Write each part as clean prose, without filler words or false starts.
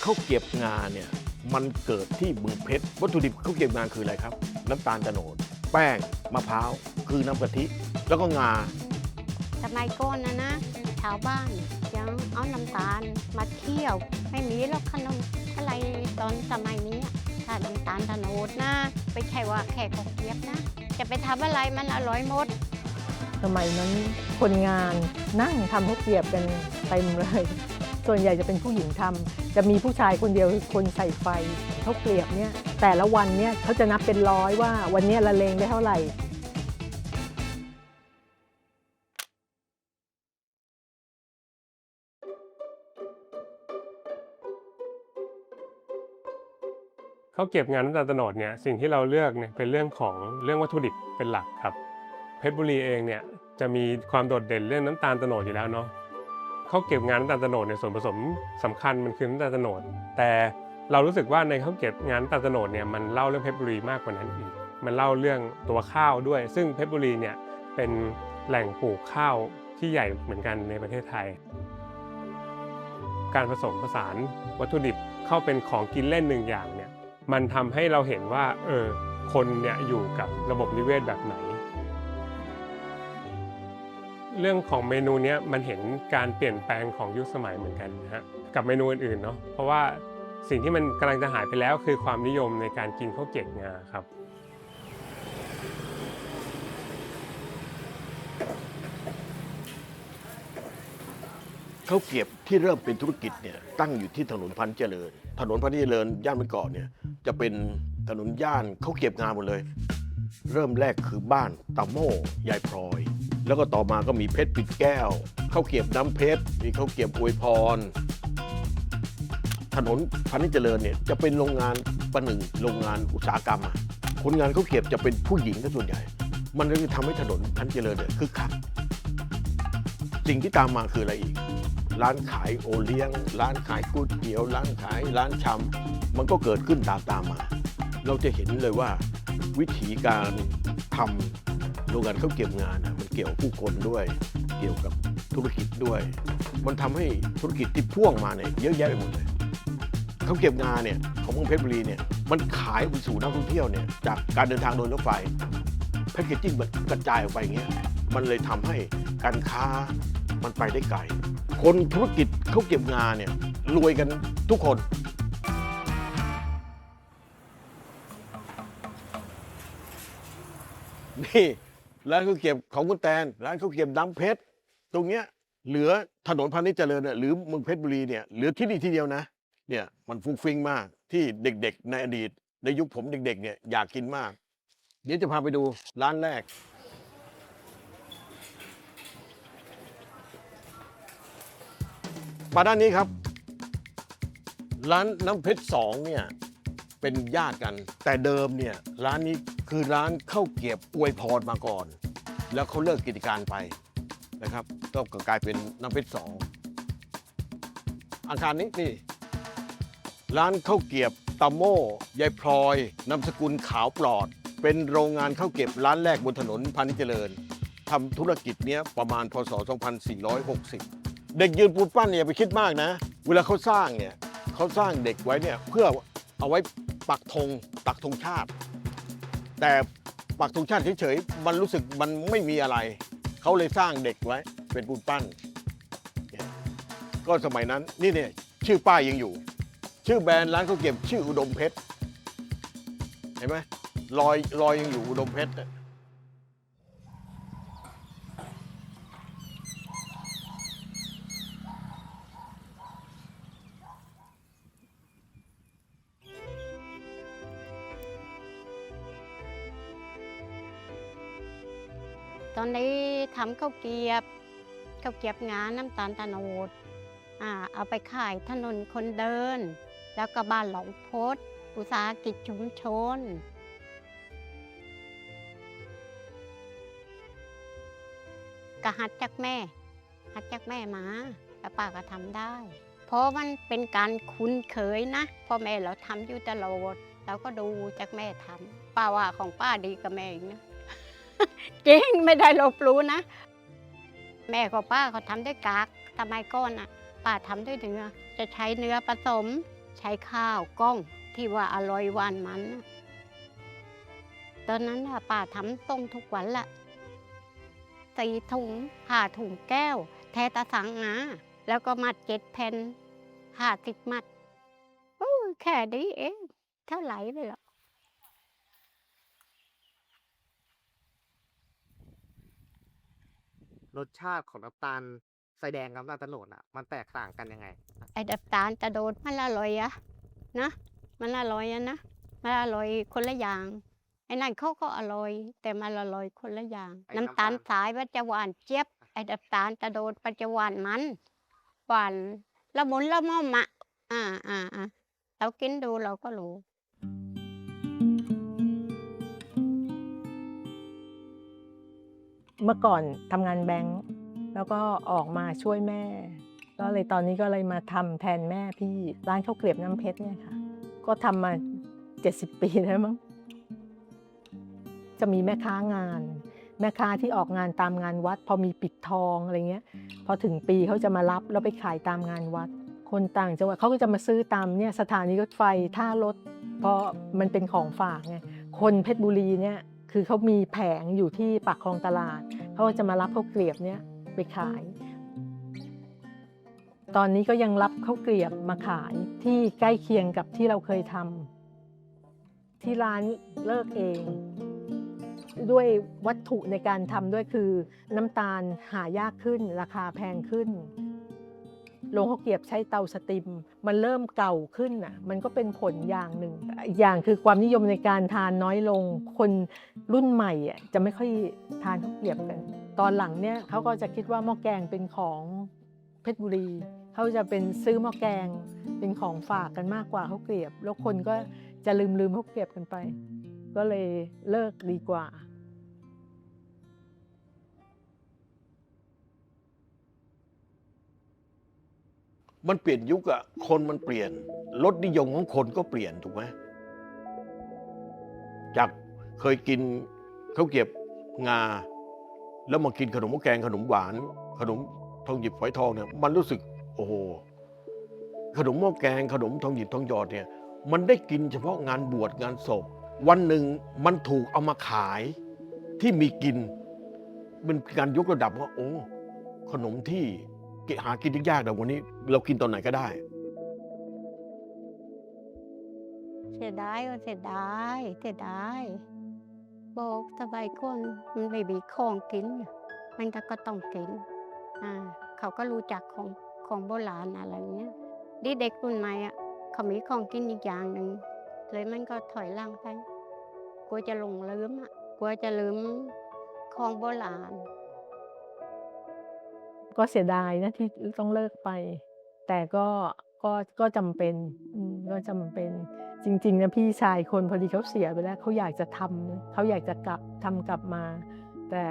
ข้าวเกรียบงาเนี่ยมันเกิดที่บึงเพชรวัตถุดิบข้าวเกรียบงาคืออะไรครับน้ำตาลโตนดแป้งมะพร้าวคือน้ำกะทิแล้วก็งาสมัยก่อนนะชาวบ้านยังเอาน้ำตาลมาเคี่ยวไม่มีหรอกขนมอะไรตอนสมัยนี้ถ้าน้ำตาลโตนดนะไม่ใช่ว่าแค่ข้าวเกรียบนะจะไปทำอะไรมันอร่อยหมดสมัยนั้นคนงานนั่งทำข้าวเกรียบกันเต็มเลยส่วนใหญ่จะเป็นผู้หญิงทำจะมีผู้ชายคนเดียวคือคนใส่ไฟข้าวเกรียบเนี่ยแต่ละวันเนี่ยเขาจะนับเป็นร้อยว่าวันนี้ละเลงได้เท่าไหร่ข้าวเกรียบงาน้ำตาลโตนดเนี่ยสิ่งที่เราเลือกเนี่ยเป็นเรื่องวัตถุดิบเป็นหลักครับเพชรบุรีเองเนี่ยจะมีความโดดเด่นเรื่องน้ำตาลโตนดอยู่แล้วเนาะข้าวเกรียบงาน้ำตาลโตนดเนี่ยส่วนผสมสำคัญมันคือน้ำตาลโตนดแต่เรารู้สึกว่าในข้าวเกรียบงาน้ำตาลโตนดเนี่ยมันเล่าเรื่องเพชรบุรีมากกว่านั้นอีกมันเล่าเรื่องตัวข้าวด้วยซึ่งเพชรบุรีเนี่ยเป็นแหล่งปลูกข้าวที่ใหญ่เหมือนกันในประเทศไทยการผสมผสานวัตถุดิบเข้าเป็นของกินเล่นหนึ่งอย่างเนี่ยมันทำให้เราเห็นว่าคนเนี่ยอยู่กับระบบนิเวศแบบไหนเรื่องของเมนูนี้มันเห็นการเปลี่ยนแปลงของยุคสมัยเหมือนกันนะฮะกับเมนูอื่นๆเนาะเพราะว่าสิ่งที่มันกำลังจะหายไปแล้วคือความนิยมในการกินข้าวเกรียบงาครับข้าวเกรียบที่เริ่มเป็นธุรกิจเนี่ยตั้งอยู่ที่ถนนพันธุ์เจริญถนนพันธุ์เจริญย่านบางกอกเนี่ยจะเป็นถนนย่านข้าวเกรียบงาหมดเลยเริ่มแรกคือบ้านตาโม่ยายพลอยแล้วก็ต่อมาก็มีเพชรปิดแก้วข้าวเกรียบน้ำเพชรมีข้าวเกรียบอวยพรถนนพันธุ์เจริญเนี่ยจะเป็นโรงงานประหนึ่งโรงงานอุตสาหกรรมคนงานข้าวเกรียบจะเป็นผู้หญิงก็ส่วนใหญ่มันเลยทำให้ถนนพันธุ์เจริญเนี่ยคึกคักสิ่งที่ตามมาคืออะไรอีกร้านขายโอเลี้ยงร้านขายก๋วยเตี๋ยวร้านขายร้านชำมันก็เกิดขึ้นตามมาเราจะเห็นเลยว่าวิธีการทำโรงงานข้าวเกรียบงานมันเกี่ยวกับผู้คนด้วยเกี่ยวกับธุรกิจด้วยมันทำให้ธุรกิจที่พ่วงมาเนี่ยเยอะแยะไปหมดเลยข้าวเกรียบงานเนี่ยของเมืองเพชรบุรีเนี่ยมันขายไปสู่นักท่องเที่ยวเนี่ยจากการเดินทางโดยรถไฟแพคเกจจิ้งมันกระจายออกไปอย่างเงี้ยมันเลยทำให้การค้ามันไปได้ไกลคนธุรกิจข้าวเกรียบงาเนี่ยรวยกันทุกคนนี่ร้านข้าวเกรียบของคุณแตนร้านข้าวเกรียบน้ำเพชรตรงเนี้ยเหลือถนนพาณิชย์เจริญเนี่ยหรือเมืองเพชรบุรีเนี่ยเหลือที่นี่ที่เดียวนะเนี่ยมันฟุ้งฟิ้งมากที่เด็กๆในอดีตในยุคผมเด็กๆเนี่ยอยากกินมากเดี๋ยวจะพาไปดูร้านแรกมาด้านนี้ครับร้านน้ำเพชร2เนี่ยเป็นญาติกันแต่เดิมเนี่ยร้านนี้คือร้านข้าวเกรียบอวยพรมาก่อนแล้วเขาเลิกกิจการไปนะครับก็กลายเป็นน้ำเพชร2อาคารนี้นี่ร้านข้าวเกรียบตาโม่ยายพลอยนามสกุลขาวปลอดเป็นโรงงานข้าวเกรียบร้านแรกบนถนนพาณิชย์เจริญทำธุรกิจเนี้ยประมาณพศ 2460เด็กยืนปูนปั้นเนี่ยไปคิดมากนะเวลาเขาสร้างเนี่ยเขาสร้างเด็กไว้เนี่ยเพื่อเอาไว้ปักธงชาติแต่ปักธงชาติเฉยๆมันรู้สึกมันไม่มีอะไรเขาเลยสร้างเด็กไว้เป็นปูนปั้นก็สมัยนั้นนี่เนี่ยชื่อป้ายยังอยู่ชื่อแบรนด์ร้านข้าวเกรียบชื่ออุดมเพชรเห็นไหมรอยยังอยู่อุดมเพชรตอนนี้ทำข้าวเกรียบงาน้ำตาลโตนดเอาไปขายถนนคนเดินแล้วก็บ้านหลองพดอุตสาหกิจชุมชนก็หัดจากแม่มาแล้วป้าก็ทำได้เพราะมันเป็นการคุ้นเคยนะพ่อแม่เราทำอยู่ตลอดเราก็ดูจากแม่ทำป้าว่าของป้าดีกับแม่อีกนะ จริงไม่ได้ลบหลู่นะแม่กับป้าเขาทำด้วยกากสมัยก่อนป้าทำด้วยเนื้อจะใช้เนื้อผสม ใช้ข้าวกล้องที่ว่าอร่อยหวานมันน่ะตอนนั้นน่ะป้าทำต้มทุกวันละ4 ถุง5 ถุงแก้ว แทตะสังนะแล้วก็มัด7 แผ่น50 มัดโอ้ยแค่นี้เองเท่าไหร่เลยหรอ รสชาติของน้ำตาลทรายแดงกับน้ำตาลโตนอะมันแตกต่างกันยังไง ไอ้น้ำตาลตะโดดมันอร่อยอะนะมันอร่อยอะนะมันอร่อยคนละอย่างไอ้นั่นเขาก็อร่อย แต่มันอร่อยคนละอย่าง ไอ้ น้ำ น้ำ ตา ตา ล ล สายมันจะหวานเจี๊ยบไอ้น้ำตาลตะโดดมันจะหวานมันหวานละมุนละม่อมอะเรากินดูเราก็รู้ เมื่อก่อนทำงานแบงก์แล้วก็ออกมาช่วยแม่ ก็เลยตอนนี้ก็เลยมาทำแทนแม่พี่ร้านข้าวเกรียบน้ำเพชรเนี่ยค่ะ ก็ทำมา70 ปีแล้วมั้งจะมีแม่ค้างาน แม่ค้าที่ออกงานตามงานวัด พอมีปิดทองอะไรเงี้ยพอถึงปีเขาจะมารับแล้วไปขายตามงานวัด คนต่างจังหวัดเขาก็จะมาซื้อตามเนี่ยสถานีรถไฟท่ารถเพราะมันเป็นของฝากไงคนเพชรบุรีเนี่ยคือเขามีแผงอยู่ที่ปากคลองตลาดเขาก็จะมารับข้าวเกรียบเนี่ยไปขาย ตอนนี้ก็ยังรับข้าวเกรียบมาขายที่ใกล้เคียงกับที่เราเคยทำที่ร้านเลิกเอง ด้วยวัตถุในการทำด้วยคือน้ำตาลหายากขึ้นราคาแพงขึ้นโรงข้าวเกรียบใช้เตาสติมมันเริ่มเก่าขึ้นน่ะมันก็เป็นผลอย่างหนึ่งอีกอย่างคือความนิยมในการทานน้อยลงคนรุ่นใหม่จะไม่ค่อยทานข้าวเกรียบกันตอนหลังเนี่ยเขาก็จะคิดว่าหม้อแกงเป็นของเพชรบุรีเขาจะเป็นซื้อหม้อแกงเป็นของฝากกันมากกว่าข้าวเกรียบแล้วคนก็จะลืมข้าวเกรียบกันไปก็เลยเลิกดีกว่า มันเปลี่ยนยุคอะคนมันเปลี่ยนรสนิยมของคนก็เปลี่ยนถูกไหมจากเคยกินข้าวเกรียบงา แล้วมากินขนมหม้อแกงขนมหวาน ขนมทองหยิบฝอยทองเนี่ยมันรู้สึกโอ้โหขนมหม้อแกงขนมทองหยิบทองหยอดเนี่ยมันได้กินเฉพาะงานบวชงานศพวันหนึ่งมันถูกเอามาขายที่มีกินเป็นการยกระดับว่าโอ้ขนมที่หากินยากๆแต่วันนี้เรากินตอนไหนก็ได้ เสียดายก็เสียดายบอกสบายคนมันไม่มีของกินมันก็ต้องกินเขาก็รู้จักของโบราณอะไรเงี้ยดีเด็กรุ่นใหม่เขามีของกินอีกอย่างหนึ่งเลยมันก็ถอยหลังไปกลัวจะหลงลืมกลัวจะลืมของโบราณ ก็เสียดายนะที่ต้องเลิกไป แต่ก็จำเป็นก็จำเป็นจริงๆนะพี่ชายคนพอดีเขาเสียไปแล้วเขาอยากจะทำเขาอยากจะทำกลับมา แต่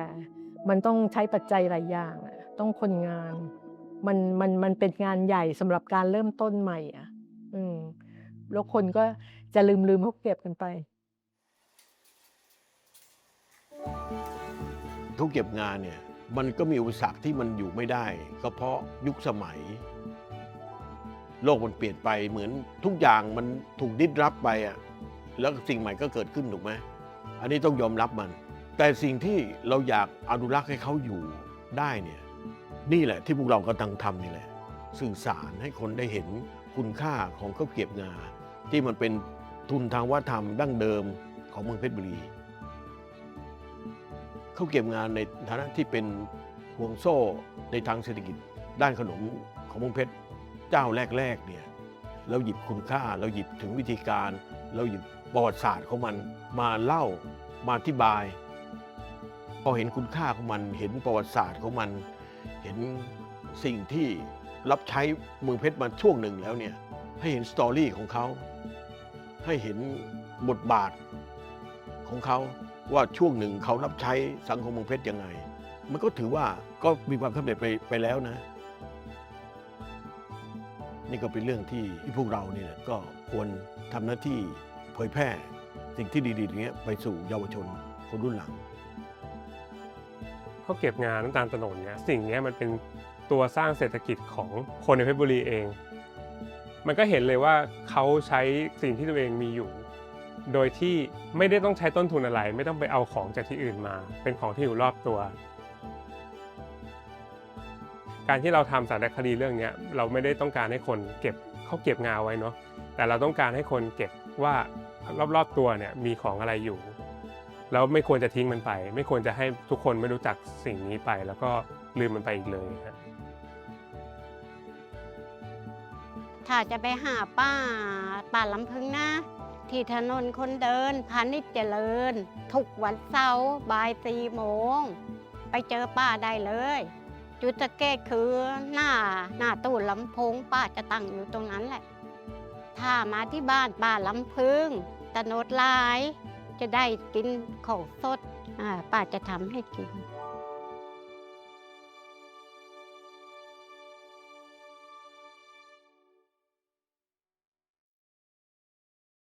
มันต้องใช้ปัจจัยหลายอย่างต้องคนงานมันเป็นงานใหญ่สำหรับการเริ่มต้นใหม่แล้วคนก็จะลืมเขาเก็บกันไป เขาเก็บงานเนี่ยมันก็มีอุปสรรคที่มันอยู่ไม่ได้ก็เพราะยุคสมัย โลกมันเปลี่ยนไปเหมือนทุกอย่างมันถูกดิสรับไปแล้วสิ่งใหม่ก็เกิดขึ้นถูกไหมอันนี้ต้องยอมรับมัน แต่สิ่งที่เราอยากอนุรักษ์ให้เขาอยู่ได้เนี่ยนี่แหละที่พวกเรากำลังทำนี่แหละสื่อสารให้คนได้เห็นคุณค่าของข้าวเกรียบงาที่มันเป็นทุนทางวัฒนธรรมดั้งเดิมของเมืองเพชรบุรีข้าวเกรียบงานในฐานะที่เป็นห่วงโซ่ในทางเศรษฐกิจด้านขนมของเมืองเพชรเจ้าแรกๆเนี่ยเราหยิบคุณค่าเราหยิบถึงวิธีการเราหยิบประวัติศาสตร์ของมันมาเล่ามาอธิบายพอเห็นคุณค่าของมันเห็นประวัติศาสตร์ของมันเห็นสิ่งที่รับใช้เมืองเพชรมาช่วงหนึ่งแล้วเนี่ยให้เห็นสตอรี่ของเขาให้เห็นบทบาทของเขาว่าช่วงหนึ่งเขารับใช้สังคมเมืองเพชรยังไงมันก็ถือว่าก็มีความสำเร็จไปแล้วนะนี่ก็เป็นเรื่องที่พวกเราเนี่ยก็ควรทำหน้าที่เผยแพร่สิ่งที่ดีๆอย่างเงี้ยไปสู่เยาวชนคนรุ่นหลังเขาเก็บงานน้ำตาลโตนเนี่ยสิ่งนี้มันเป็นตัวสร้างเศรษฐกิจของคนในเพชรบุรีเอง มันก็เห็นเลยว่าเขาใช้สิ่งที่ตัวเองมีอยู่ โดยที่ไม่ได้ต้องใช้ต้นทุนอะไร ไม่ต้องไปเอาของจากที่อื่นมา เป็นของที่อยู่รอบตัว การที่เราทำสารคดีเรื่องนี้เราไม่ได้ต้องการให้คนเก็บข้าวเกรียบงาไว้เนาะแต่เราต้องการให้คนเก็บว่ารอบๆตัวเนี่ยมีของอะไรอยู่แล้วไม่ควรจะทิ้งมันไป ไม่ควรจะให้ทุกคนไม่รู้จักสิ่งนี้ไป แล้วก็ลืมมันไปอีกเลยฮะ ถ้าจะไปหาป้าลำพึงนะ ที่ถนนคนเดินพาณิชย์เจริญ ทุกวันเสาร์บ่าย4 โมง ไปเจอป้าได้เลย จุดสังเกตคือหน้าตู้ลำโพงป้าจะตั้งอยู่ตรงนั้นแหละ ถ้ามาที่บ้านป้าลำพึงตะโนดหลาย จะได้กินของสดป้าจะทำให้กิน